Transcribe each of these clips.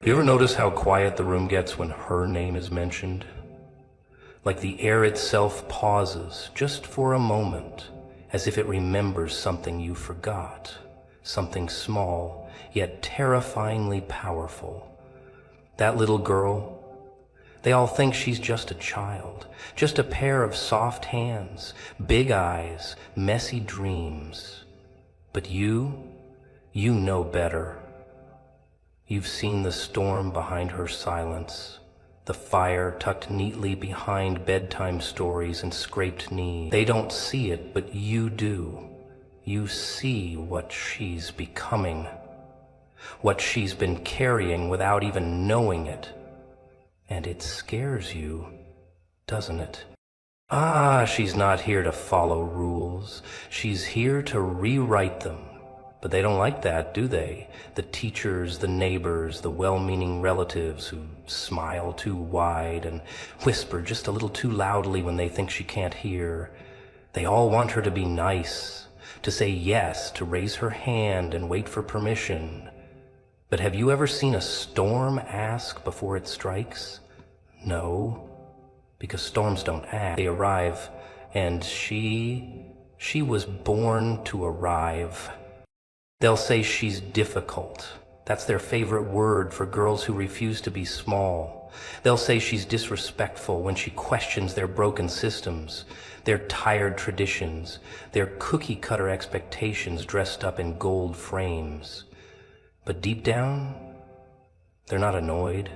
You ever notice how quiet the room gets when her name is mentioned? Like the air itself pauses just for a moment, as if it remembers something you forgot, something small, yet terrifyingly powerful. That little girl, they all think she's just a child, just a pair of soft hands, big eyes, messy dreams. But you know better. You've seen the storm behind her silence, the fire tucked neatly behind bedtime stories and scraped knees. They don't see it, but you do. You see what she's becoming, what she's been carrying without even knowing it. And it scares you, doesn't it? She's not here to follow rules. She's here to rewrite them. But they don't like that, do they? The teachers, the neighbors, the well-meaning relatives who smile too wide and whisper just a little too loudly when they think she can't hear. They all want her to be nice, to say yes, to raise her hand and wait for permission. But have you ever seen a storm ask before it strikes? No, because storms don't ask. They arrive, and she was born to arrive. They'll say she's difficult. That's their favorite word for girls who refuse to be small. They'll say she's disrespectful when she questions their broken systems, their tired traditions, their cookie-cutter expectations dressed up in gold frames. But deep down, they're not annoyed.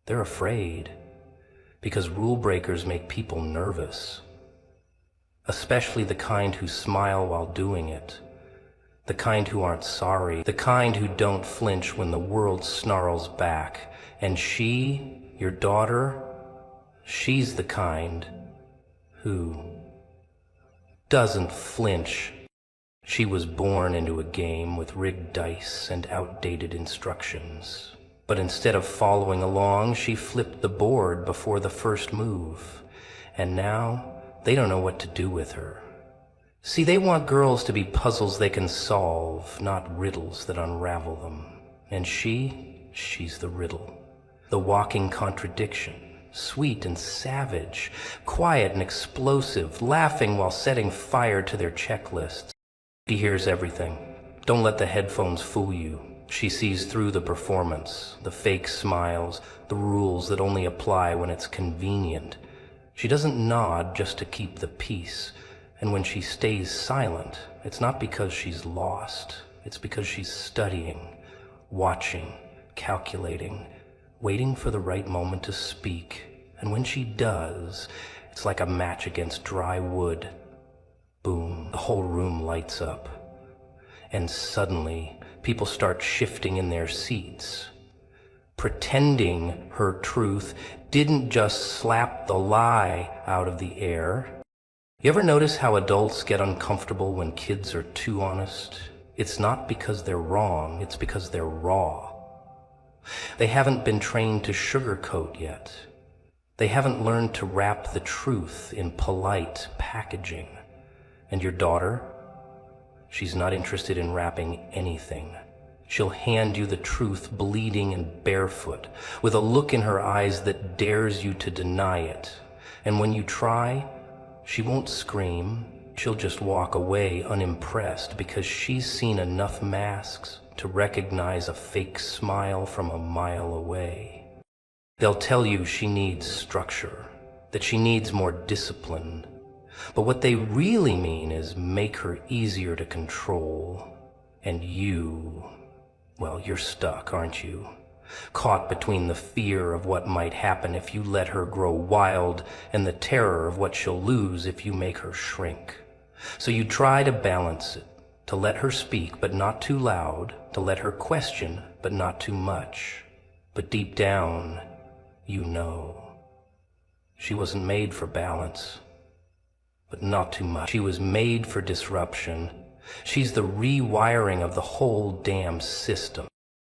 They're afraid, because rule breakers make people nervous, especially the kind who smile while doing it. The kind who aren't sorry, the kind who don't flinch when the world snarls back. And she, your daughter, she's the kind who doesn't flinch. She was born into a game with rigged dice and outdated instructions. But instead of following along, she flipped the board before the first move. And now they don't know what to do with her. See, they want girls to be puzzles they can solve, not riddles that unravel them. And she's the riddle. The walking contradiction, sweet and savage, quiet and explosive, laughing while setting fire to their checklists. She hears everything. Don't let the headphones fool you. She sees through the performance, the fake smiles, the rules that only apply when it's convenient. She doesn't nod just to keep the peace. And when she stays silent, it's not because she's lost. It's because she's studying, watching, calculating, waiting for the right moment to speak. And when she does, it's like a match against dry wood. Boom, the whole room lights up. And suddenly, people start shifting in their seats. Pretending her truth didn't just slap the lie out of the air. You ever notice how adults get uncomfortable when kids are too honest? It's not because they're wrong, it's because they're raw. They haven't been trained to sugarcoat yet. They haven't learned to wrap the truth in polite packaging. And your daughter? She's not interested in wrapping anything. She'll hand you the truth bleeding and barefoot, with a look in her eyes that dares you to deny it. And when you try, she won't scream. She'll just walk away unimpressed because she's seen enough masks to recognize a fake smile from a mile away. They'll tell you she needs structure, that she needs more discipline. But what they really mean is make her easier to control. And you, well, you're stuck, aren't you? Caught between the fear of what might happen if you let her grow wild and the terror of what she'll lose if you make her shrink. So you try to balance it, to let her speak but not too loud, to let her question but not too much. But deep down, you know. She wasn't made for balance, but not too much. She was made for disruption. She's the rewiring of the whole damn system.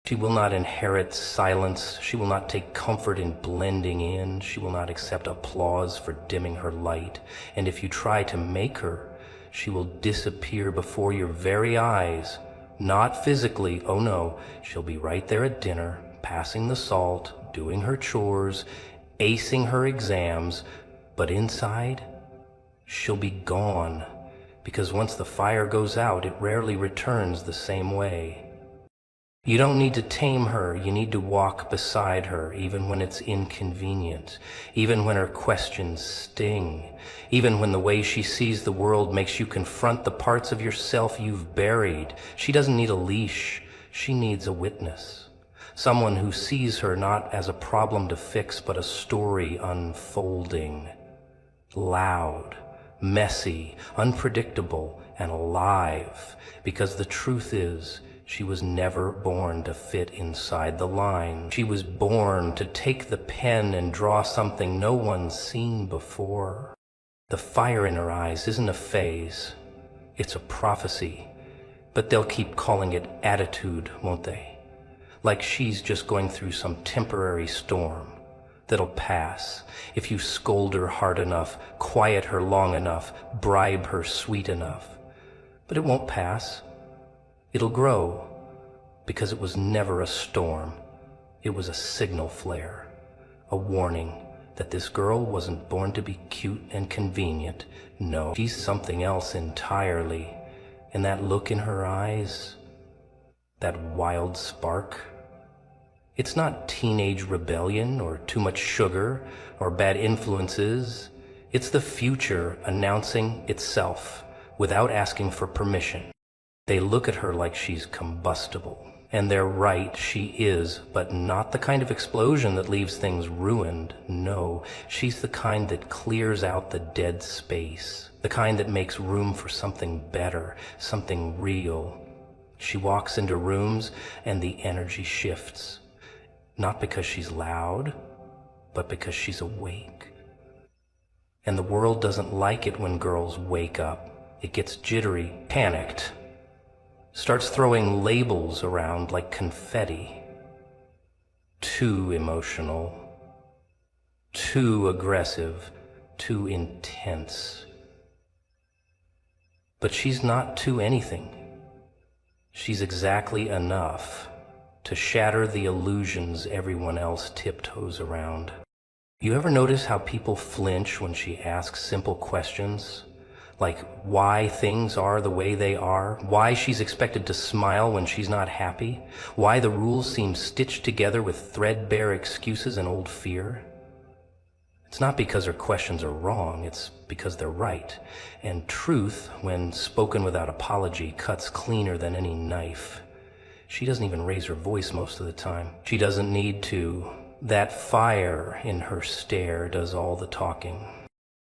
She will not inherit silence. She will not take comfort in blending in. She will not accept applause for dimming her light. And if you try to make her, she will disappear before your very eyes. Not physically, oh no, she'll be right there at dinner, passing the salt, doing her chores, acing her exams, but inside, she'll be gone, because once the fire goes out, it rarely returns the same way. You don't need to tame her, you need to walk beside her, even when it's inconvenient, even when her questions sting, even when the way she sees the world makes you confront the parts of yourself you've buried. She doesn't need a leash, she needs a witness. Someone who sees her not as a problem to fix, but a story unfolding. Loud, messy, unpredictable, and alive, because the truth is, she was never born to fit inside the line. She was born to take the pen and draw something no one's seen before. The fire in her eyes isn't a phase, it's a prophecy. But they'll keep calling it attitude, won't they? Like she's just going through some temporary storm that'll pass if you scold her hard enough, quiet her long enough, bribe her sweet enough. But it won't pass. It'll grow, because it was never a storm. It was a signal flare, a warning that this girl wasn't born to be cute and convenient. No, she's something else entirely. And that look in her eyes, that wild spark, it's not teenage rebellion or too much sugar or bad influences. It's the future announcing itself without asking for permission. They look at her like she's combustible. And they're right, she is, but not the kind of explosion that leaves things ruined. No, she's the kind that clears out the dead space, the kind that makes room for something better, something real. She walks into rooms and the energy shifts, not because she's loud, but because she's awake. And the world doesn't like it when girls wake up. It gets jittery, panicked, starts throwing labels around like confetti. Too emotional, too aggressive, too intense. But she's not too anything. She's exactly enough to shatter the illusions everyone else tiptoes around. You ever notice how people flinch when she asks simple questions? Like why things are the way they are, why she's expected to smile when she's not happy, why the rules seem stitched together with threadbare excuses and old fear. It's not because her questions are wrong, it's because they're right. And truth, when spoken without apology, cuts cleaner than any knife. She doesn't even raise her voice most of the time. She doesn't need to. That fire in her stare does all the talking.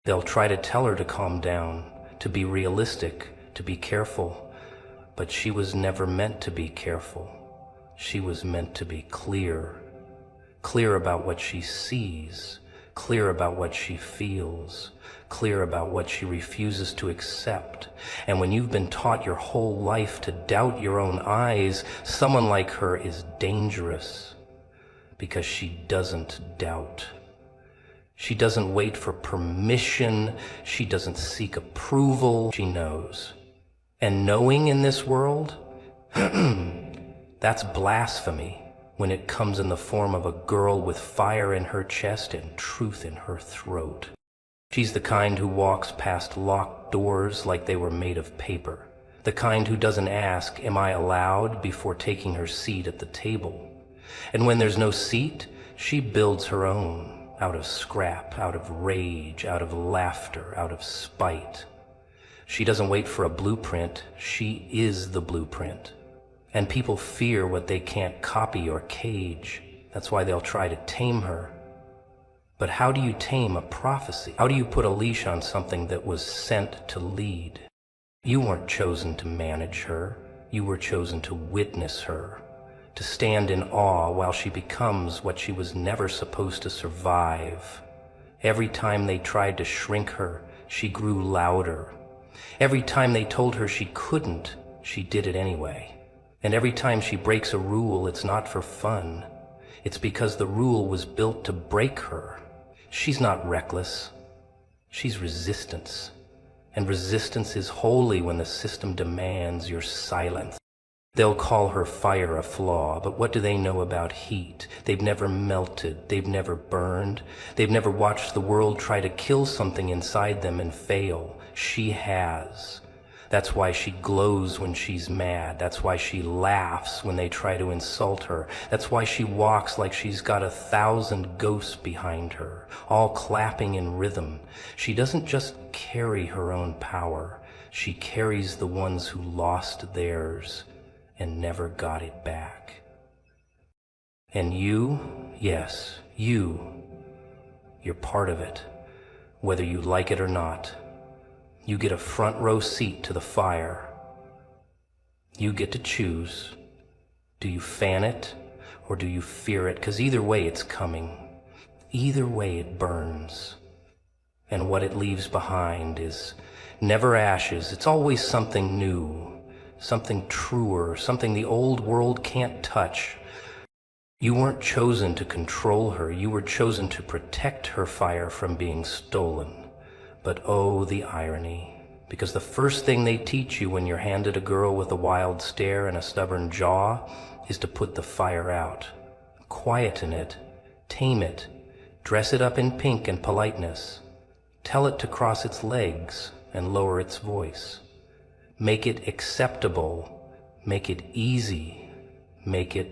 They'll try to tell her to calm down, to be realistic, to be careful. But she was never meant to be careful. She was meant to be clear. Clear about what she sees, clear about what she feels, clear about what she refuses to accept. And when you've been taught your whole life to doubt your own eyes, someone like her is dangerous because she doesn't doubt. She doesn't wait for permission. She doesn't seek approval. She knows. And knowing in this world, that's blasphemy when it comes in the form of a girl with fire in her chest and truth in her throat. She's the kind who walks past locked doors like they were made of paper. The kind who doesn't ask, "Am I allowed?" before taking her seat at the table. And when there's no seat, she builds her own. Out of scrap, out of rage, out of laughter, out of spite. She doesn't wait for a blueprint, she is the blueprint. And people fear what they can't copy or cage. That's why they'll try to tame her. But how do you tame a prophecy? How do you put a leash on something that was sent to lead? You weren't chosen to manage her, you were chosen to witness her. To stand in awe while she becomes what she was never supposed to survive. Every time they tried to shrink her, she grew louder. Every time they told her she couldn't, she did it anyway. And every time she breaks a rule, it's not for fun. It's because the rule was built to break her. She's not reckless. She's resistance. And resistance is holy when the system demands your silence. They'll call her fire a flaw, but what do they know about heat? They've never melted, they've never burned, they've never watched the world try to kill something inside them and fail. She has. That's why she glows when she's mad. That's why she laughs when they try to insult her. That's why she walks like she's got 1,000 ghosts behind her, all clapping in rhythm. She doesn't just carry her own power. She carries the ones who lost theirs and never got it back. And you, yes, you're part of it, whether you like it or not. You get a front row seat to the fire. You get to choose. Do you fan it or do you fear it? 'Cause either way it's coming. Either way it burns. And what it leaves behind is never ashes. It's always something new, something truer, something the old world can't touch. You weren't chosen to control her. You were chosen to protect her fire from being stolen. But oh, the irony, because the first thing they teach you when you're handed a girl with a wild stare and a stubborn jaw is to put the fire out, quieten it, tame it, dress it up in pink and politeness, tell it to cross its legs and lower its voice, make it acceptable, make it easy, make it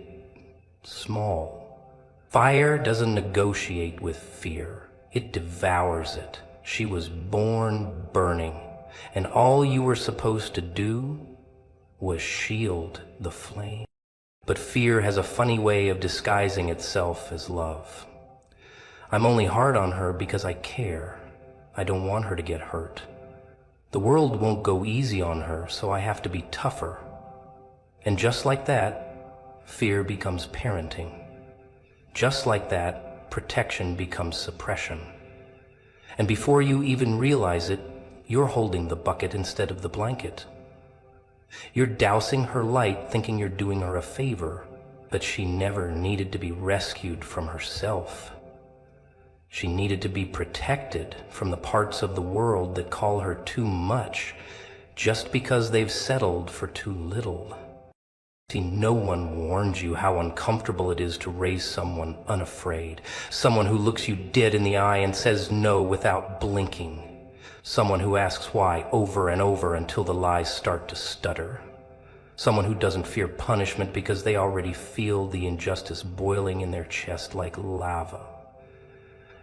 small. Fire doesn't negotiate with fear, it devours it. She was born burning, and all you were supposed to do was shield the flame. But fear has a funny way of disguising itself as love. I'm only hard on her because I care. I don't want her to get hurt. The world won't go easy on her, so I have to be tougher. And just like that, fear becomes parenting. Just like that, protection becomes suppression. And before you even realize it, you're holding the bucket instead of the blanket. You're dousing her light thinking you're doing her a favor, but she never needed to be rescued from herself. She needed to be protected from the parts of the world that call her too much just because they've settled for too little. See, no one warned you how uncomfortable it is to raise someone unafraid, someone who looks you dead in the eye and says no without blinking, someone who asks why over and over until the lies start to stutter, someone who doesn't fear punishment because they already feel the injustice boiling in their chest like lava.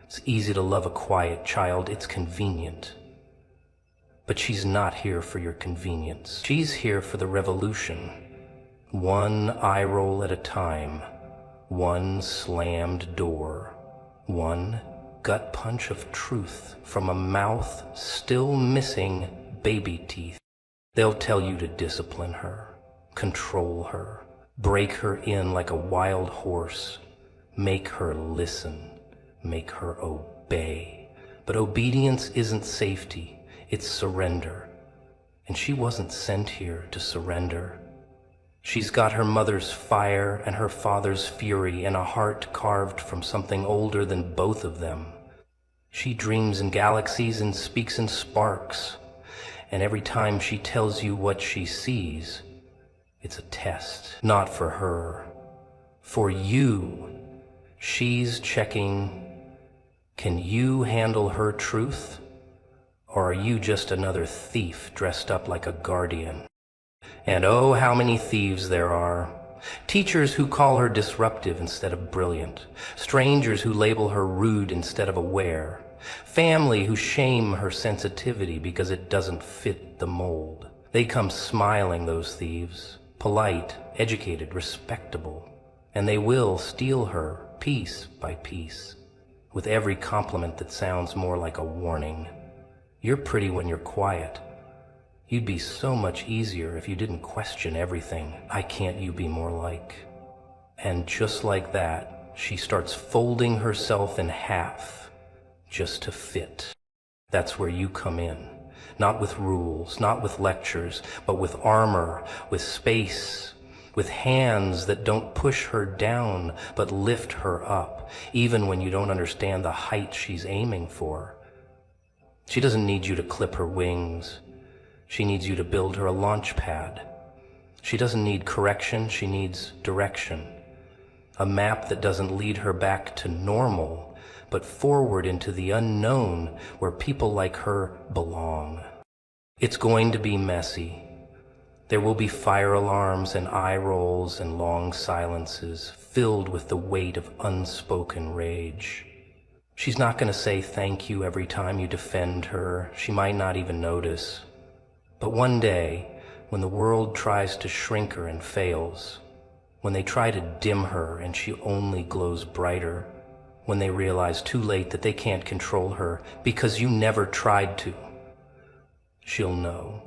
It's easy to love a quiet child, it's convenient. But she's not here for your convenience. She's here for the revolution. One eye roll at a time, one slammed door, one gut punch of truth from a mouth still missing baby teeth. They'll tell you to discipline her, control her, break her in like a wild horse, make her listen, make her obey. But obedience isn't safety, it's surrender. And she wasn't sent here to surrender. She's got her mother's fire and her father's fury and a heart carved from something older than both of them. She dreams in galaxies and speaks in sparks. And every time she tells you what she sees, it's a test. Not for her. For you. She's checking, can you handle her truth? Or are you just another thief dressed up like a guardian? And oh, how many thieves there are. Teachers who call her disruptive instead of brilliant. Strangers who label her rude instead of aware. Family who shame her sensitivity because it doesn't fit the mold. They come smiling, those thieves. Polite, educated, respectable. And they will steal her piece by piece, with every compliment that sounds more like a warning. You're pretty when you're quiet. You'd be so much easier if you didn't question everything. I can't you be more like? And just like that, she starts folding herself in half just to fit. That's where you come in. Not with rules, not with lectures, but with armor, with space, with hands that don't push her down, but lift her up, even when you don't understand the height she's aiming for. She doesn't need you to clip her wings. She needs you to build her a launch pad. She doesn't need correction, she needs direction. A map that doesn't lead her back to normal, but forward into the unknown where people like her belong. It's going to be messy. There will be fire alarms and eye rolls and long silences filled with the weight of unspoken rage. She's not going to say thank you every time you defend her. She might not even notice. But one day, when the world tries to shrink her and fails, when they try to dim her and she only glows brighter, when they realize too late that they can't control her because you never tried to, she'll know.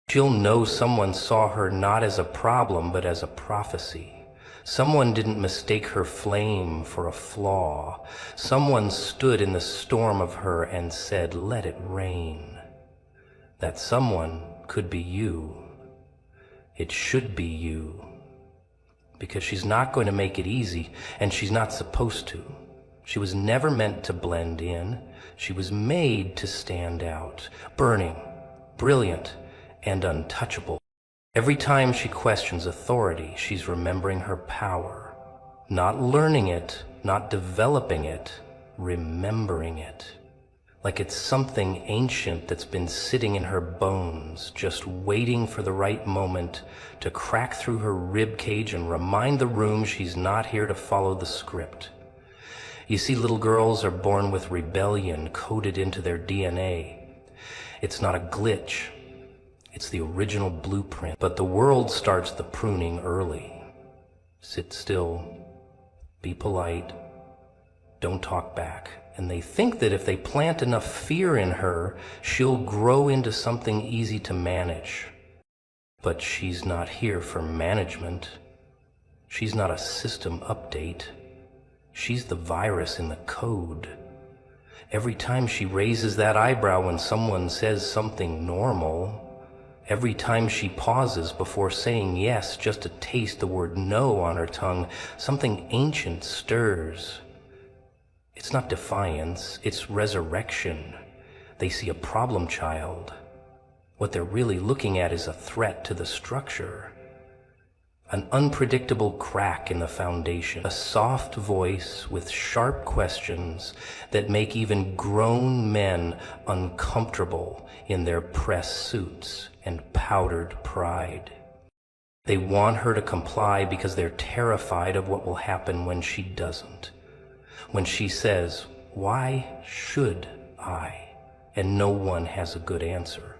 She'll know someone saw her not as a problem but as a prophecy. Someone didn't mistake her flame for a flaw. Someone stood in the storm of her and said, "Let it rain." That someone could be you. It should be you. Because she's not going to make it easy, and she's not supposed to. She was never meant to blend in. She was made to stand out, burning, brilliant, and untouchable. Every time she questions authority, she's remembering her power. Not learning it, not developing it, remembering it. Like it's something ancient that's been sitting in her bones, just waiting for the right moment to crack through her rib cage and remind the room she's not here to follow the script. You see, little girls are born with rebellion coded into their DNA. It's not a glitch. It's the original blueprint. But the world starts the pruning early. Sit still. Be polite. Don't talk back. And they think that if they plant enough fear in her, she'll grow into something easy to manage. But she's not here for management. She's not a system update. She's the virus in the code. Every time she raises that eyebrow when someone says something normal, every time she pauses before saying yes just to taste the word no on her tongue, something ancient stirs. It's not defiance, it's resurrection. They see a problem child. What they're really looking at is a threat to the structure. An unpredictable crack in the foundation. A soft voice with sharp questions that make even grown men uncomfortable in their press suits and powdered pride. They want her to comply because they're terrified of what will happen when she doesn't. When she says, "Why should I?" and no one has a good answer.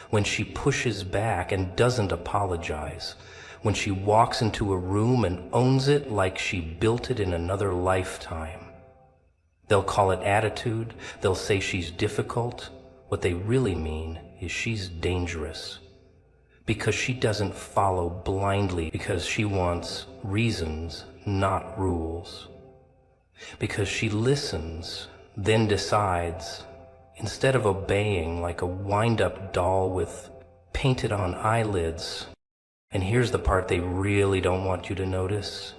When she pushes back and doesn't apologize. When she walks into a room and owns it like she built it in another lifetime. They'll call it attitude. They'll say she's difficult. What they really mean is she's dangerous. Because she doesn't follow blindly. Because she wants reasons, not rules. Because she listens, then decides, instead of obeying like a wind-up doll with painted-on eyelids. And here's the part they really don't want you to notice.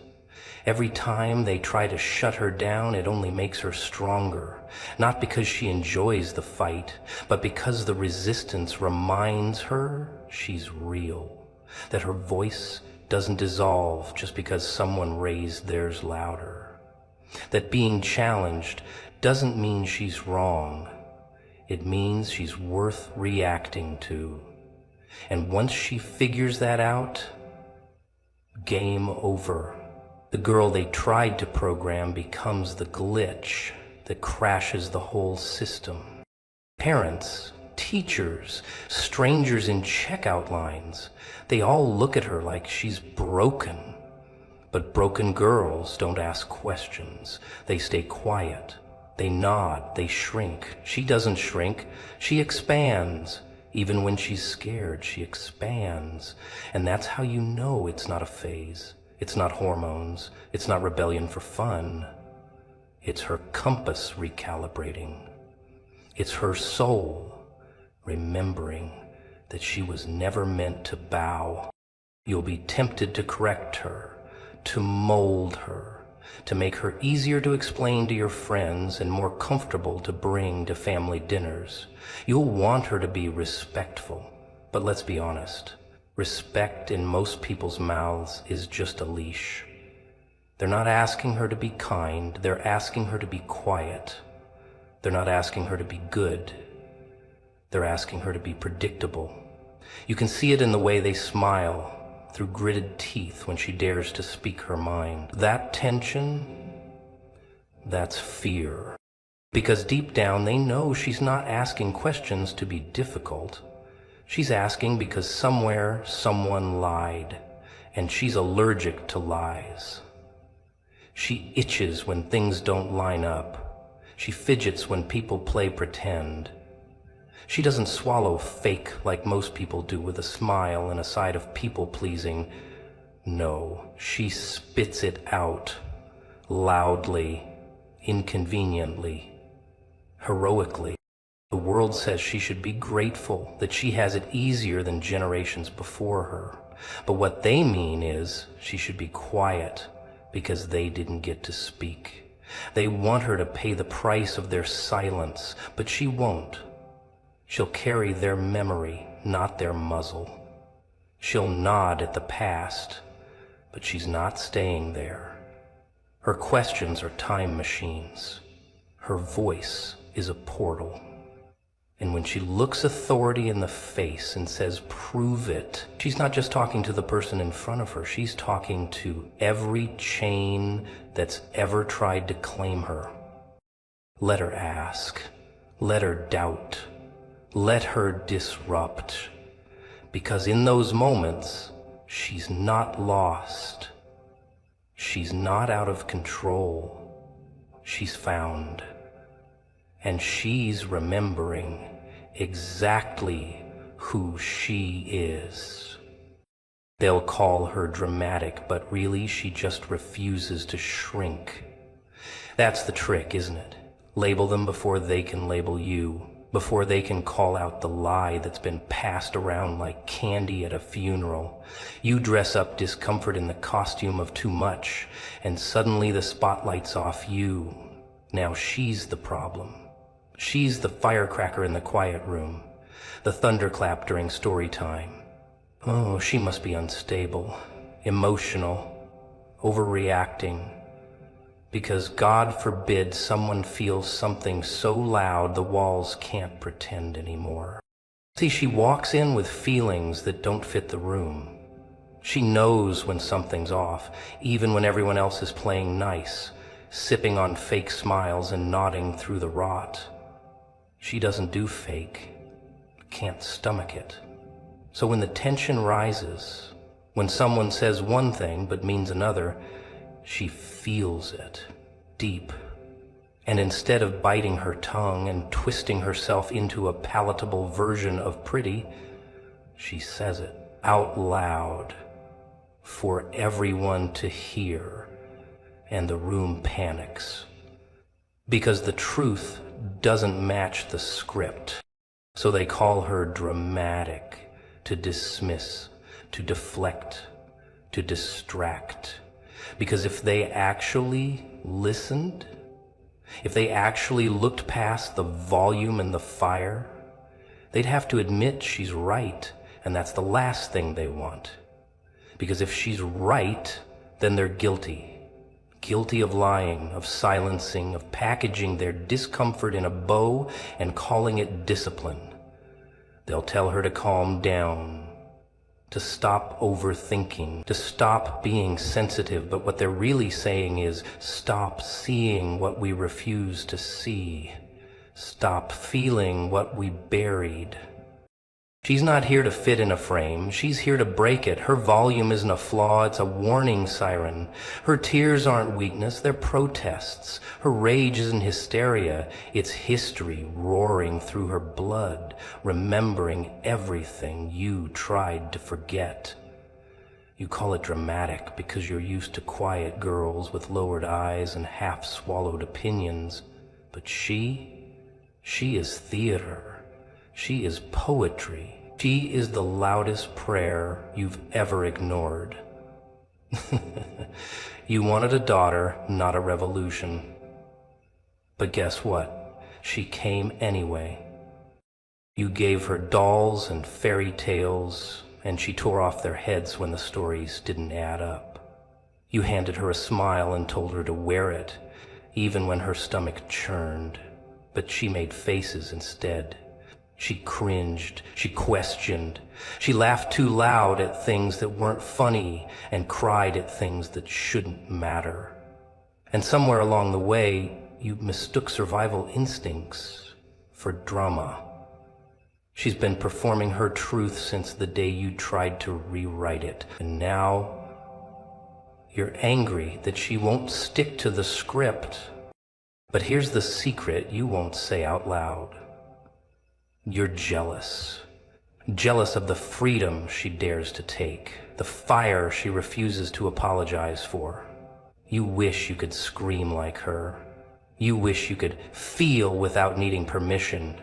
Every time they try to shut her down, it only makes her stronger. Not because she enjoys the fight, but because the resistance reminds her she's real. That her voice doesn't dissolve just because someone raised theirs louder. That being challenged doesn't mean she's wrong. It means she's worth reacting to. And once she figures that out, game over. The girl they tried to program becomes the glitch that crashes the whole system. Parents, teachers, strangers in checkout lines, they all look at her like she's broken. But broken girls don't ask questions. They stay quiet. They nod. They shrink. She doesn't shrink. She expands. Even when she's scared, she expands. And that's how you know it's not a phase. It's not hormones. It's not rebellion for fun. It's her compass recalibrating. It's her soul remembering that she was never meant to bow. You'll be tempted to correct her, to mold her, to make her easier to explain to your friends and more comfortable to bring to family dinners. You'll want her to be respectful, but let's be honest. Respect in most people's mouths is just a leash. They're not asking her to be kind, they're asking her to be quiet. They're not asking her to be good. They're asking her to be predictable. You can see it in the way they smile through gritted teeth when she dares to speak her mind. That tension, that's fear. Because deep down they know she's not asking questions to be difficult. She's asking because somewhere someone lied, and she's allergic to lies. She itches when things don't line up. She fidgets when people play pretend. She doesn't swallow fake like most people do with a smile and a side of people-pleasing. No, she spits it out, loudly, inconveniently, heroically. The world says she should be grateful that she has it easier than generations before her. But what they mean is she should be quiet because they didn't get to speak. They want her to pay the price of their silence, but she won't. She'll carry their memory, not their muzzle. She'll nod at the past, but she's not staying there. Her questions are time machines. Her voice is a portal. And when she looks authority in the face and says, "Prove it," she's not just talking to the person in front of her, she's talking to every chain that's ever tried to claim her. Let her ask. Let her doubt. Let her disrupt. Because in those moments, she's not lost. She's not out of control. She's found. And she's remembering exactly who she is. They'll call her dramatic, but really she just refuses to shrink. That's the trick, isn't it? Label them before they can label you, before they can call out the lie that's been passed around like candy at a funeral. You dress up discomfort in the costume of too much, and suddenly the spotlight's off you. Now she's the problem. She's the firecracker in the quiet room, the thunderclap during story time. Oh, she must be unstable, emotional, overreacting, because God forbid someone feels something so loud the walls can't pretend anymore. See, she walks in with feelings that don't fit the room. She knows when something's off, even when everyone else is playing nice, sipping on fake smiles and nodding through the rot. She doesn't do fake, can't stomach it. So when the tension rises, when someone says one thing but means another, she feels it, deep. And instead of biting her tongue and twisting herself into a palatable version of pretty, she says it out loud for everyone to hear, and the room panics. Because the truth doesn't match the script. So they call her dramatic, to dismiss, to deflect, to distract. Because if they actually listened, if they actually looked past the volume and the fire, they'd have to admit she's right, and that's the last thing they want. Because if she's right, then they're guilty. Guilty of lying, of silencing, of packaging their discomfort in a bow and calling it discipline. They'll tell her to calm down, to stop overthinking, to stop being sensitive, but what they're really saying is, stop seeing what we refuse to see. Stop feeling what we buried. She's not here to fit in a frame. She's here to break it. Her volume isn't a flaw, it's a warning siren. Her tears aren't weakness, they're protests. Her rage isn't hysteria, it's history roaring through her blood, remembering everything you tried to forget. You call it dramatic because you're used to quiet girls with lowered eyes and half-swallowed opinions. But she is theater. She is poetry. She is the loudest prayer you've ever ignored. You wanted a daughter, not a revolution. But guess what? She came anyway. You gave her dolls and fairy tales, and she tore off their heads when the stories didn't add up. You handed her a smile and told her to wear it, even when her stomach churned, but she made faces instead. She cringed, she questioned, she laughed too loud at things that weren't funny and cried at things that shouldn't matter. And somewhere along the way, you mistook survival instincts for drama. She's been performing her truth since the day you tried to rewrite it, and now you're angry that she won't stick to the script. But here's the secret you won't say out loud. You're jealous. Jealous of the freedom she dares to take, the fire she refuses to apologize for. You wish you could scream like her. You wish you could feel without needing permission.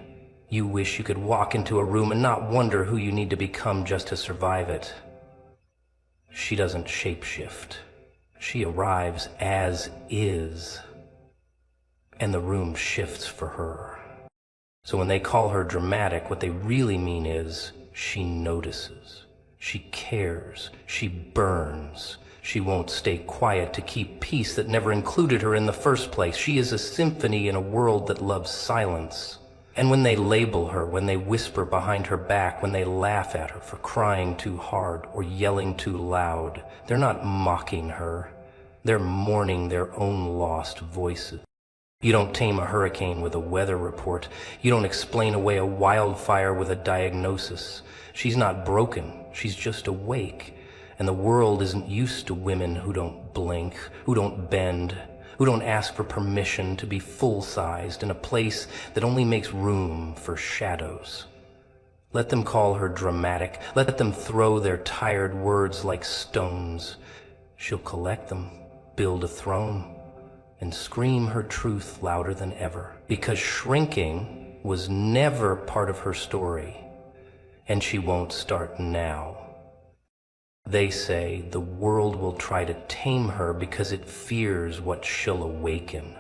You wish you could walk into a room and not wonder who you need to become just to survive it. She doesn't shapeshift. She arrives as is, and the room shifts for her. So when they call her dramatic, what they really mean is she notices, she cares, she burns. She won't stay quiet to keep peace that never included her in the first place. She is a symphony in a world that loves silence. And when they label her, when they whisper behind her back, when they laugh at her for crying too hard or yelling too loud, they're not mocking her. They're mourning their own lost voices. You don't tame a hurricane with a weather report. You don't explain away a wildfire with a diagnosis. She's not broken. She's just awake. And the world isn't used to women who don't blink, who don't bend, who don't ask for permission to be full-sized in a place that only makes room for shadows. Let them call her dramatic. Let them throw their tired words like stones. She'll collect them, build a throne, and scream her truth louder than ever. Because shrinking was never part of her story, and she won't start now. They say the world will try to tame her because it fears what she'll awaken.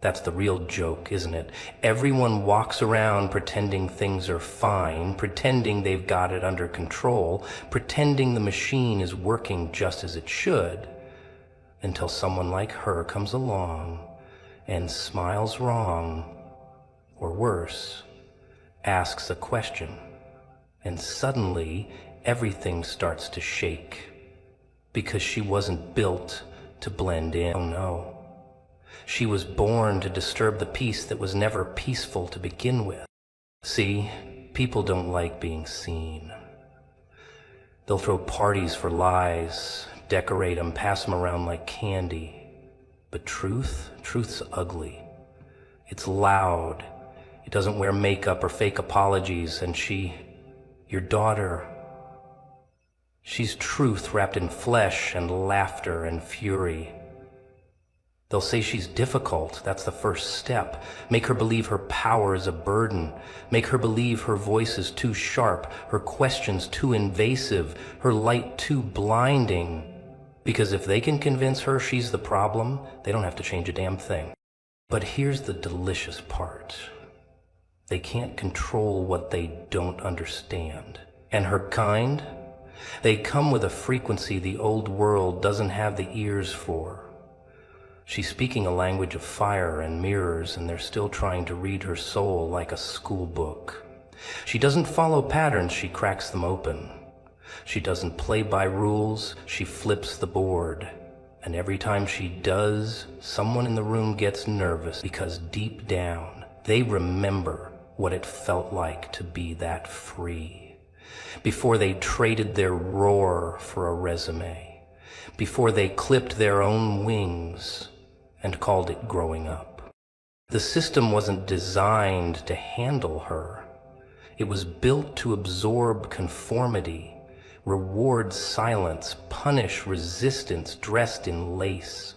That's the real joke, isn't it? Everyone walks around pretending things are fine, pretending they've got it under control, pretending the machine is working just as it should, until someone like her comes along and smiles wrong, or worse, asks a question, and suddenly everything starts to shake, because she wasn't built to blend in. Oh no. She was born to disturb the peace that was never peaceful to begin with. See, people don't like being seen. They'll throw parties for lies, decorate them, pass them around like candy. But truth's ugly. It's loud. It doesn't wear makeup or fake apologies, and your daughter, she's truth wrapped in flesh and laughter and fury. They'll say she's difficult. That's the first step. Make her believe her power is a burden. Make her believe her voice is too sharp, her questions too invasive, her light too blinding. Because if they can convince her she's the problem, they don't have to change a damn thing. But here's the delicious part. They can't control what they don't understand. And her kind? They come with a frequency the old world doesn't have the ears for. She's speaking a language of fire and mirrors, and they're still trying to read her soul like a school book. She doesn't follow patterns, she cracks them open. She doesn't play by rules, she flips the board. And every time she does, someone in the room gets nervous, because deep down, they remember what it felt like to be that free. Before they traded their roar for a resume. Before they clipped their own wings and called it growing up. The system wasn't designed to handle her. It was built to absorb conformity, reward silence, punish resistance dressed in lace.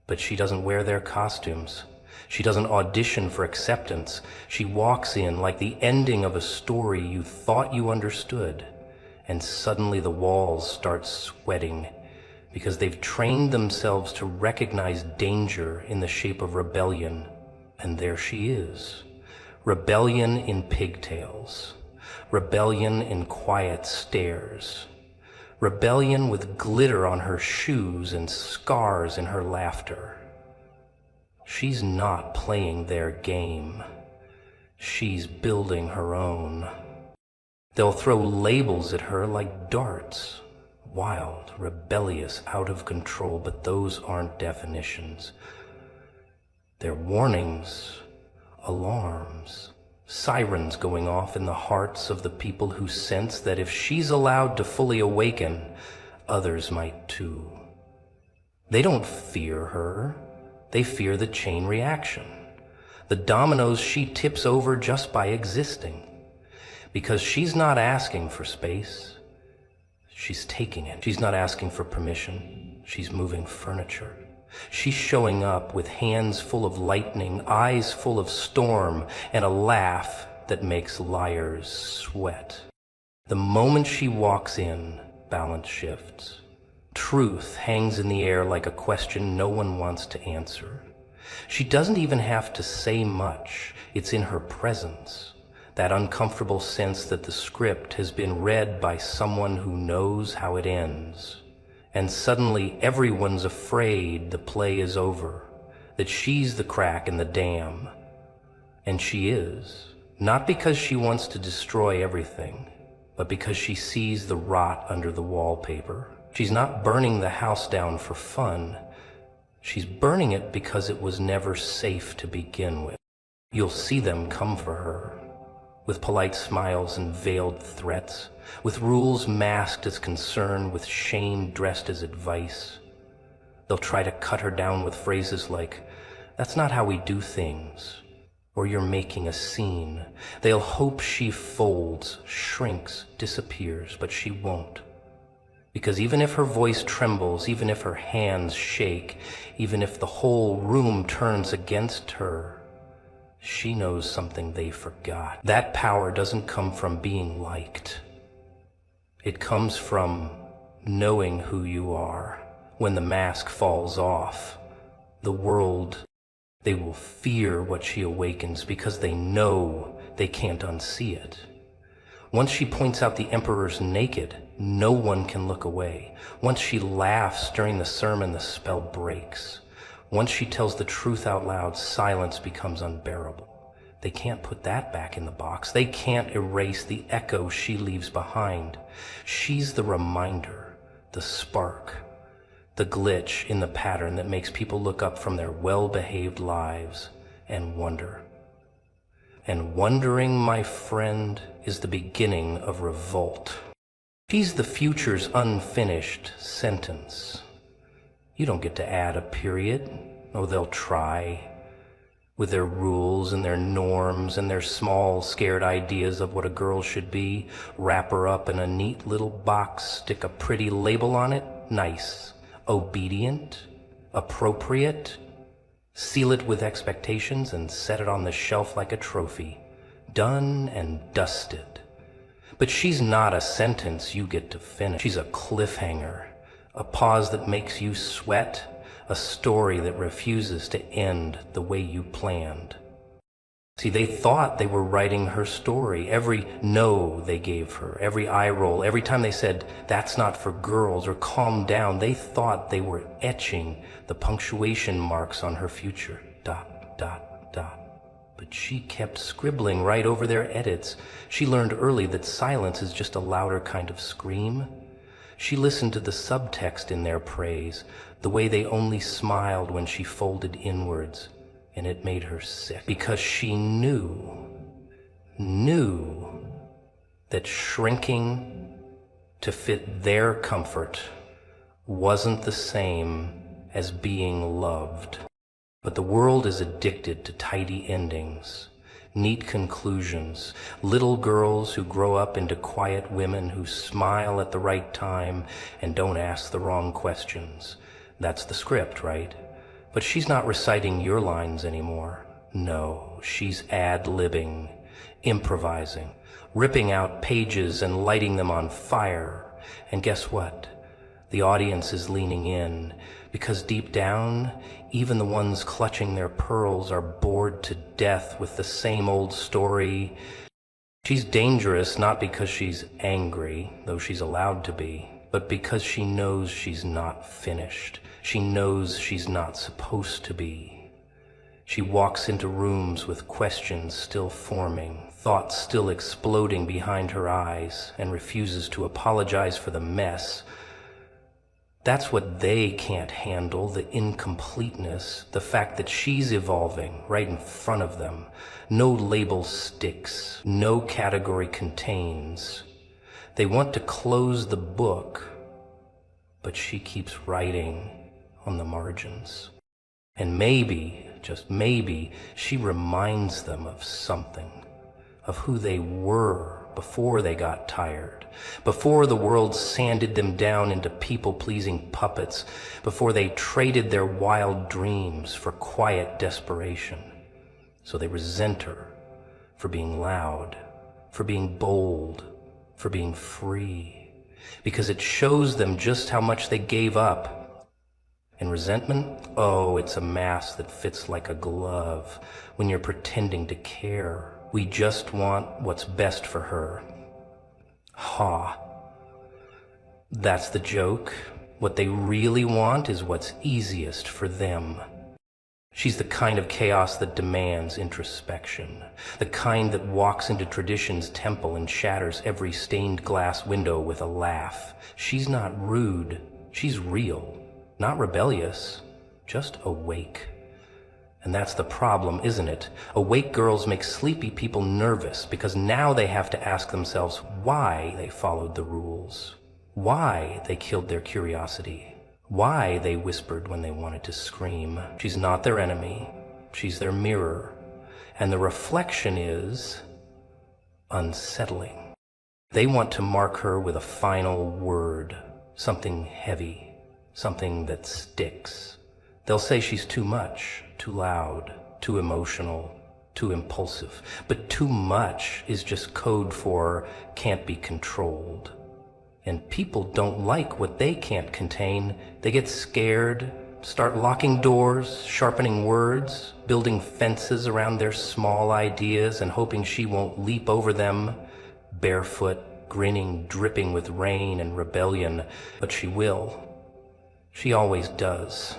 But she doesn't wear their costumes. She doesn't audition for acceptance. She walks in like the ending of a story you thought you understood, and suddenly the walls start sweating, because they've trained themselves to recognize danger in the shape of rebellion. And there she is. Rebellion in pigtails. rebellion in quiet stares, rebellion with glitter on her shoes and scars in her laughter. She's not playing their game. She's building her own. They'll throw labels at her like darts. Wild, rebellious, out of control, but those aren't definitions. They're warnings, alarms, sirens going off in the hearts of the people who sense that if she's allowed to fully awaken, others might too. They don't fear her. They fear the chain reaction, the dominoes she tips over just by existing. Because she's not asking for space, she's taking it. She's not asking for permission, she's moving furniture. She's showing up with hands full of lightning, eyes full of storm, and a laugh that makes liars sweat. The moment she walks in, balance shifts. Truth hangs in the air like a question no one wants to answer. She doesn't even have to say much. It's in her presence, that uncomfortable sense that the script has been read by someone who knows how it ends. And suddenly everyone's afraid the play is over, that she's the crack in the dam. And she is, not because she wants to destroy everything, but because she sees the rot under the wallpaper. She's not burning the house down for fun. She's burning it because it was never safe to begin with. You'll see them come for her, with polite smiles and veiled threats, with rules masked as concern, with shame dressed as advice. They'll try to cut her down with phrases like, "That's not how we do things," or "You're making a scene." They'll hope she folds, shrinks, disappears, but she won't. Because even if her voice trembles, even if her hands shake, even if the whole room turns against her, she knows something they forgot. That power doesn't come from being liked. It comes from knowing who you are. When the mask falls off, the world, they will fear what she awakens because they know they can't unsee it. Once she points out the emperor's naked, no one can look away. Once she laughs during the sermon, the spell breaks. Once she tells the truth out loud, silence becomes unbearable. They can't put that back in the box. They can't erase the echo she leaves behind. She's the reminder, the spark, the glitch in the pattern that makes people look up from their well-behaved lives and wonder. And wondering, my friend, is the beginning of revolt. She's the future's unfinished sentence. You don't get to add a period. Oh, they'll try, with their rules and their norms and their small, scared ideas of what a girl should be. Wrap her up in a neat little box, stick a pretty label on it. Nice. Obedient. Appropriate. Seal it with expectations and set it on the shelf like a trophy. Done and dusted. But she's not a sentence you get to finish. She's a cliffhanger, a pause that makes you sweat, a story that refuses to end the way you planned. See, they thought they were writing her story. Every no they gave her, every eye roll, every time they said, "That's not for girls," or "Calm down," they thought they were etching the punctuation marks on her future. Dot, dot, dot. But she kept scribbling right over their edits. She learned early that silence is just a louder kind of scream. She listened to the subtext in their praise, the way they only smiled when she folded inwards, and it made her sick. Because she knew that shrinking to fit their comfort wasn't the same as being loved. But the world is addicted to tidy endings, neat conclusions, little girls who grow up into quiet women who smile at the right time and don't ask the wrong questions. That's the script, right? But she's not reciting your lines anymore. No, she's ad-libbing, improvising, ripping out pages and lighting them on fire. And guess what? The audience is leaning in, because deep down, even the ones clutching their pearls are bored to death with the same old story. She's dangerous not because she's angry, though she's allowed to be, but because she knows she's not finished. She knows she's not supposed to be. She walks into rooms with questions still forming, thoughts still exploding behind her eyes, and refuses to apologize for the mess. That's what they can't handle, the incompleteness, the fact that she's evolving right in front of them. No label sticks, no category contains. They want to close the book, but she keeps writing on the margins. And maybe, just maybe, she reminds them of something, of who they were before they got tired, before the world sanded them down into people-pleasing puppets, before they traded their wild dreams for quiet desperation. So they resent her for being loud, for being bold, for being free, because it shows them just how much they gave up. And resentment? Oh, it's a mask that fits like a glove when you're pretending to care. We just want what's best for her. Ha. That's the joke. What they really want is what's easiest for them. She's the kind of chaos that demands introspection, the kind that walks into tradition's temple and shatters every stained glass window with a laugh. She's not rude. She's real. Not rebellious. Just awake. And that's the problem, isn't it? Awake girls make sleepy people nervous because now they have to ask themselves why they followed the rules, why they killed their curiosity, why they whispered when they wanted to scream. She's not their enemy. She's their mirror. And the reflection is unsettling. They want to mark her with a final word, something heavy, something that sticks. They'll say she's too much, too loud, too emotional, too impulsive. But too much is just code for can't be controlled. And people don't like what they can't contain. They get scared, start locking doors, sharpening words, building fences around their small ideas and hoping she won't leap over them, barefoot, grinning, dripping with rain and rebellion. But she will. She always does.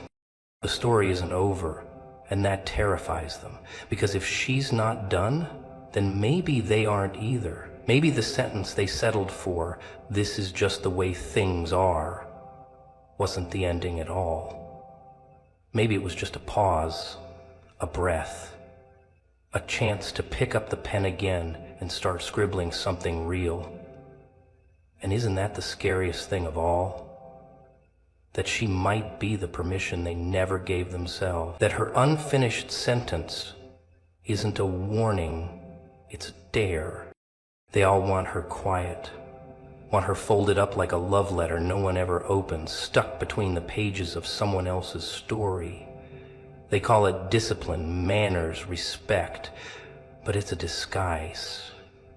The story isn't over, and that terrifies them, because if she's not done, then maybe they aren't either. Maybe the sentence they settled for, "This is just the way things are," wasn't the ending at all. Maybe it was just a pause, a breath, a chance to pick up the pen again and start scribbling something real. And isn't that the scariest thing of all? That she might be the permission they never gave themselves, that her unfinished sentence isn't a warning, it's a dare. They all want her quiet, want her folded up like a love letter no one ever opens, stuck between the pages of someone else's story. They call it discipline, manners, respect, but it's a disguise,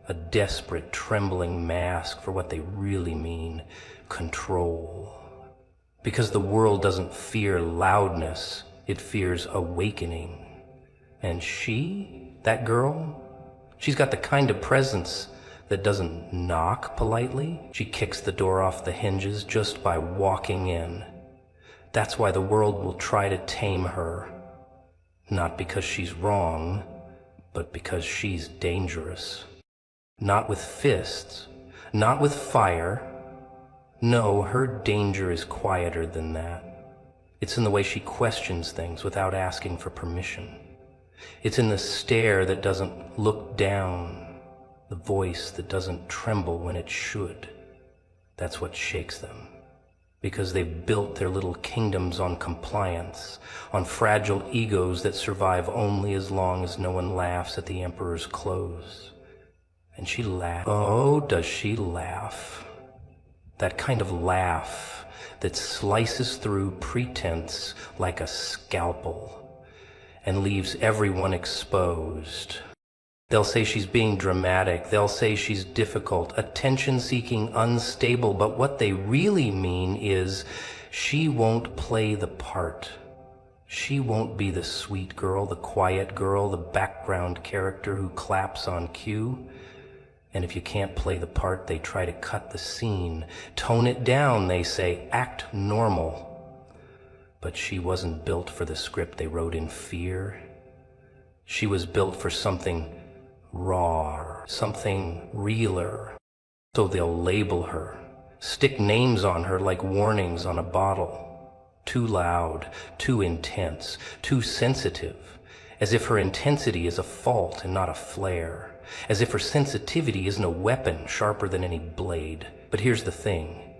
a desperate, trembling mask for what they really mean, control. Because the world doesn't fear loudness, it fears awakening. And she, that girl, she's got the kind of presence that doesn't knock politely. She kicks the door off the hinges just by walking in. That's why the world will try to tame her. Not because she's wrong, but because she's dangerous. Not with fists, not with fire. No, her danger is quieter than that. It's in the way she questions things without asking for permission. It's in the stare that doesn't look down, the voice that doesn't tremble when it should. That's what shakes them. Because they've built their little kingdoms on compliance, on fragile egos that survive only as long as no one laughs at the emperor's clothes. And she laughs. Oh, does she laugh? That kind of laugh that slices through pretense like a scalpel and leaves everyone exposed. They'll say she's being dramatic. They'll say she's difficult, attention-seeking, unstable. But what they really mean is she won't play the part. She won't be the sweet girl, the quiet girl, the background character who claps on cue. And if you can't play the part, they try to cut the scene. Tone it down, they say, act normal. But she wasn't built for the script they wrote in fear. She was built for something raw, something realer. So they'll label her, stick names on her like warnings on a bottle. Too loud, too intense, too sensitive, as if her intensity is a fault and not a flare, as if her sensitivity isn't a weapon sharper than any blade. But here's the thing,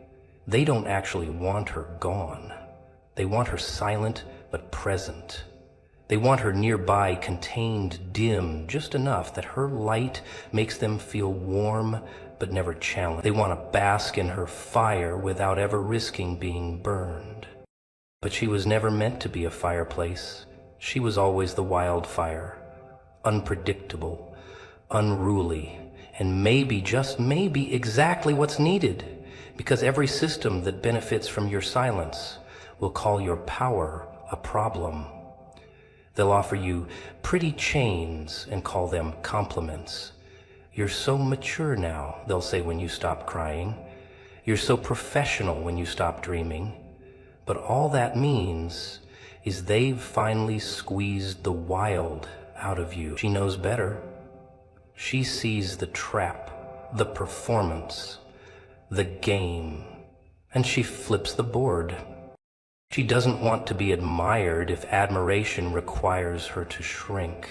they don't actually want her gone. They want her silent but present. They want her nearby, contained, dim, just enough that her light makes them feel warm but never challenged. They want to bask in her fire without ever risking being burned. But she was never meant to be a fireplace. She was always the wildfire, unpredictable, unruly, and maybe, just maybe, exactly what's needed, because every system that benefits from your silence will call your power a problem. They'll offer you pretty chains and call them compliments. You're so mature now, they'll say when you stop crying. You're so professional when you stop dreaming. But all that means is they've finally squeezed the wild out of you. She knows better. She sees the trap, the performance, the game, and she flips the board. She doesn't want to be admired if admiration requires her to shrink.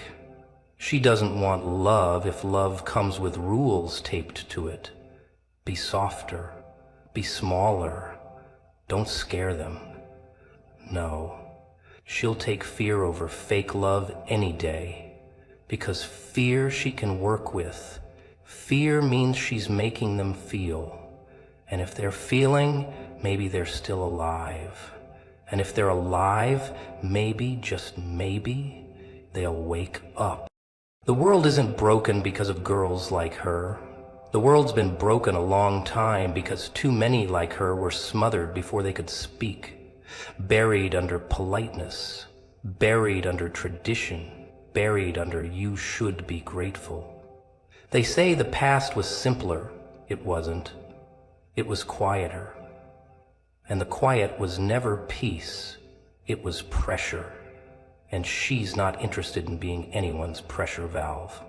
She doesn't want love if love comes with rules taped to it. Be softer, be smaller, don't scare them. No, she'll take fear over fake love any day, because fear she can work with. Fear means she's making them feel, and if they're feeling, maybe they're still alive. And if they're alive, maybe, just maybe, they'll wake up. The world isn't broken because of girls like her. The world's been broken a long time because too many like her were smothered before they could speak, buried under politeness, buried under tradition, buried under you should be grateful. They say the past was simpler. It wasn't. It was quieter. And the quiet was never peace, it was pressure. And she's not interested in being anyone's pressure valve.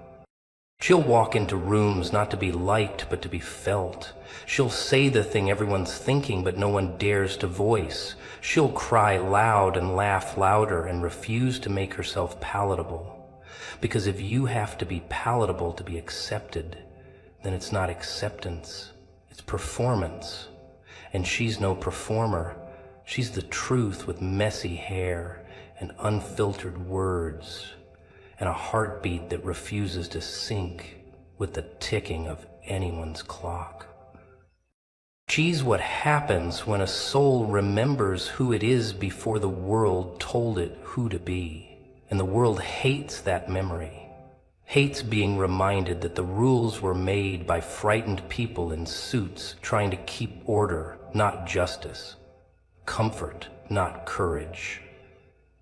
She'll walk into rooms not to be liked, but to be felt. She'll say the thing everyone's thinking, but no one dares to voice. She'll cry loud and laugh louder and refuse to make herself palatable. Because if you have to be palatable to be accepted, then it's not acceptance, it's performance. And she's no performer. She's the truth with messy hair and unfiltered words and a heartbeat that refuses to sync with the ticking of anyone's clock. She's what happens when a soul remembers who it is before the world told it who to be. And the world hates that memory. Hates being reminded that the rules were made by frightened people in suits trying to keep order, not justice. Comfort, not courage.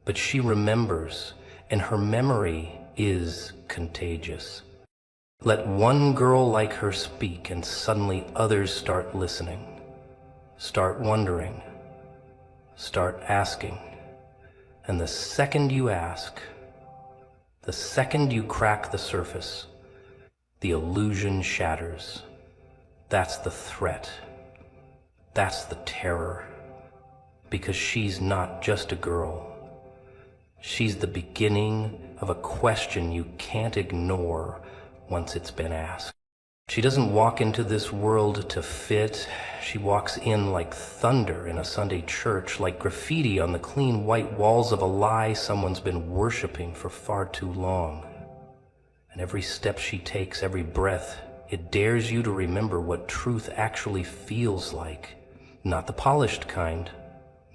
But she remembers, and her memory is contagious. Let one girl like her speak, and suddenly others start listening, start wondering, start asking. And the second you ask, the second you crack the surface, the illusion shatters. That's the threat. That's the terror. Because she's not just a girl. She's the beginning of a question you can't ignore once it's been asked. She doesn't walk into this world to fit. She walks in like thunder in a Sunday church, like graffiti on the clean white walls of a lie someone's been worshiping for far too long. And every step she takes, every breath, it dares you to remember what truth actually feels like. Not the polished kind.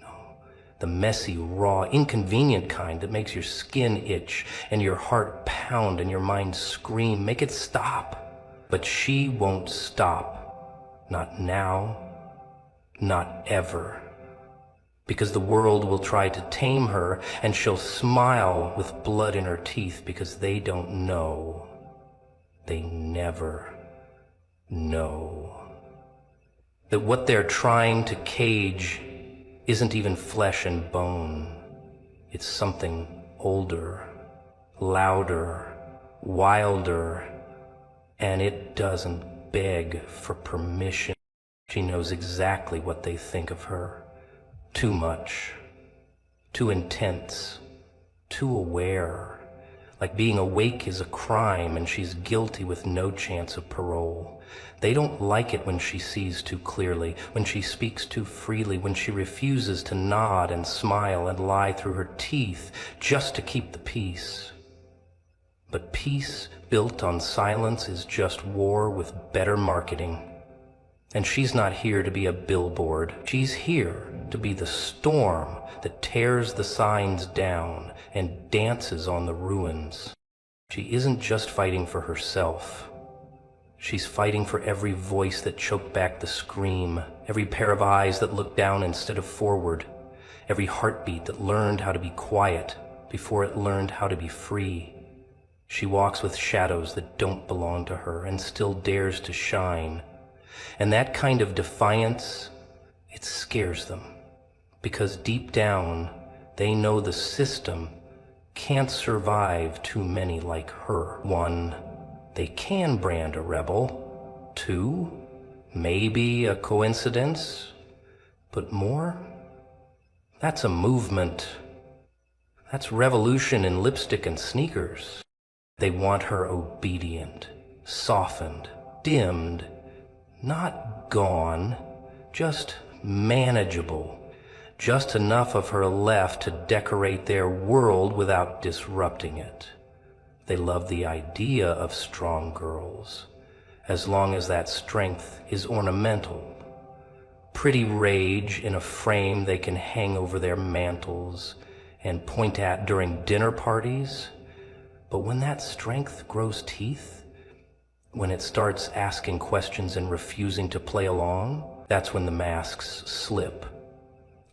No, the messy, raw, inconvenient kind that makes your skin itch and your heart pound and your mind scream, make it stop. But she won't stop. Not now, not ever. Because the world will try to tame her, and she'll smile with blood in her teeth because they don't know. They never know. That what they're trying to cage isn't even flesh and bone. It's something older, louder, wilder, and it doesn't beg for permission. She knows exactly what they think of her. Too much, too intense, too aware. Like being awake is a crime and she's guilty with no chance of parole. They don't like it when she sees too clearly, when she speaks too freely, when she refuses to nod and smile and lie through her teeth just to keep the peace. But peace built on silence is just war with better marketing. And she's not here to be a billboard. She's here to be the storm that tears the signs down and dances on the ruins. She isn't just fighting for herself. She's fighting for every voice that choked back the scream, every pair of eyes that looked down instead of forward, every heartbeat that learned how to be quiet before it learned how to be free. She walks with shadows that don't belong to her and still dares to shine. And that kind of defiance, it scares them, because deep down, they know the system can't survive too many like her. 1, they can brand a rebel. 2, maybe a coincidence. But more? That's a movement. That's revolution in lipstick and sneakers. They want her obedient, softened, dimmed, not gone, just manageable, just enough of her left to decorate their world without disrupting it. They love the idea of strong girls, as long as that strength is ornamental. Pretty rage in a frame they can hang over their mantles and point at during dinner parties. But when that strength grows teeth, when it starts asking questions and refusing to play along, that's when the masks slip.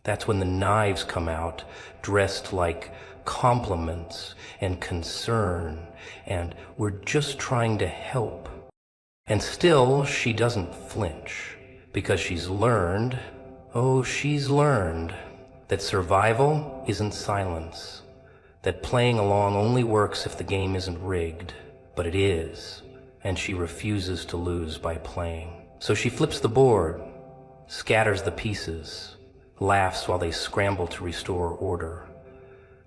That's when the knives come out, dressed like compliments and concern, and we're just trying to help. And still, she doesn't flinch, because she's learned, she's learned, that survival isn't silence, that playing along only works if the game isn't rigged, but it is. And she refuses to lose by playing. So she flips the board, scatters the pieces, laughs while they scramble to restore order.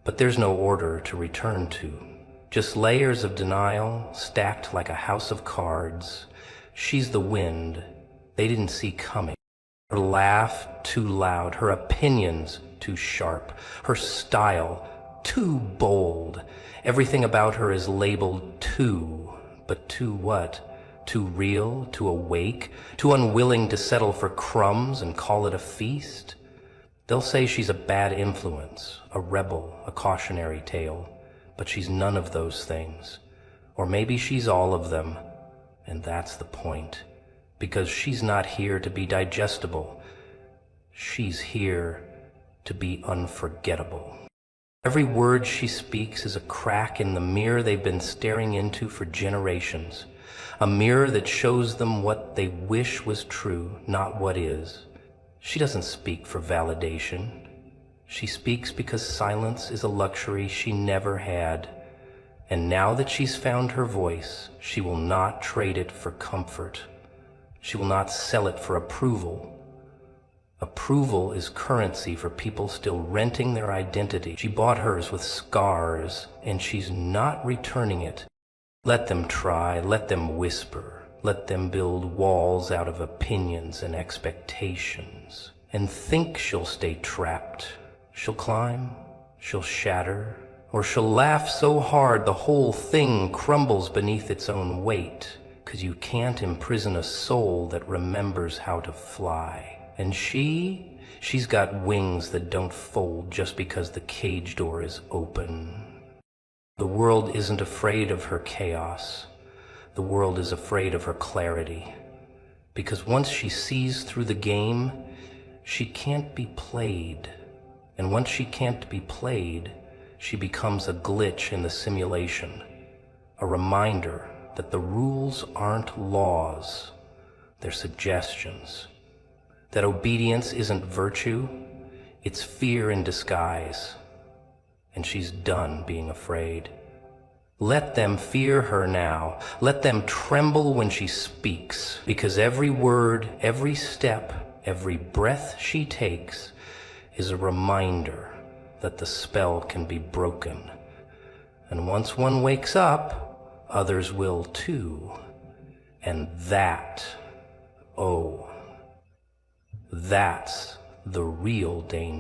But there's no order to return to. Just layers of denial stacked like a house of cards. She's the wind they didn't see coming. Her laugh too loud, her opinions too sharp, her style too bold. Everything about her is labeled too. But too what? Too real, too awake, too unwilling to settle for crumbs and call it a feast? They'll say she's a bad influence, a rebel, a cautionary tale, but she's none of those things. Or maybe she's all of them, and that's the point, because she's not here to be digestible. She's here to be unforgettable. Every word she speaks is a crack in the mirror they've been staring into for generations. A mirror that shows them what they wish was true, not what is. She doesn't speak for validation. She speaks because silence is a luxury she never had. And now that she's found her voice, she will not trade it for comfort. She will not sell it for approval. Approval is currency for people still renting their identity. She bought hers with scars, and she's not returning it. Let them try, let them whisper, let them build walls out of opinions and expectations, and think she'll stay trapped. She'll climb, she'll shatter, or she'll laugh so hard the whole thing crumbles beneath its own weight, 'cause you can't imprison a soul that remembers how to fly. And she's got wings that don't fold just because the cage door is open. The world isn't afraid of her chaos. The world is afraid of her clarity. Because once she sees through the game, she can't be played. And once she can't be played, she becomes a glitch in the simulation. A reminder that the rules aren't laws. They're suggestions. That obedience isn't virtue, it's fear in disguise. And she's done being afraid. Let them fear her now. Let them tremble when she speaks, because every word, every step, every breath she takes is a reminder that the spell can be broken. And once one wakes up, others will too. And that, oh, that's the real danger.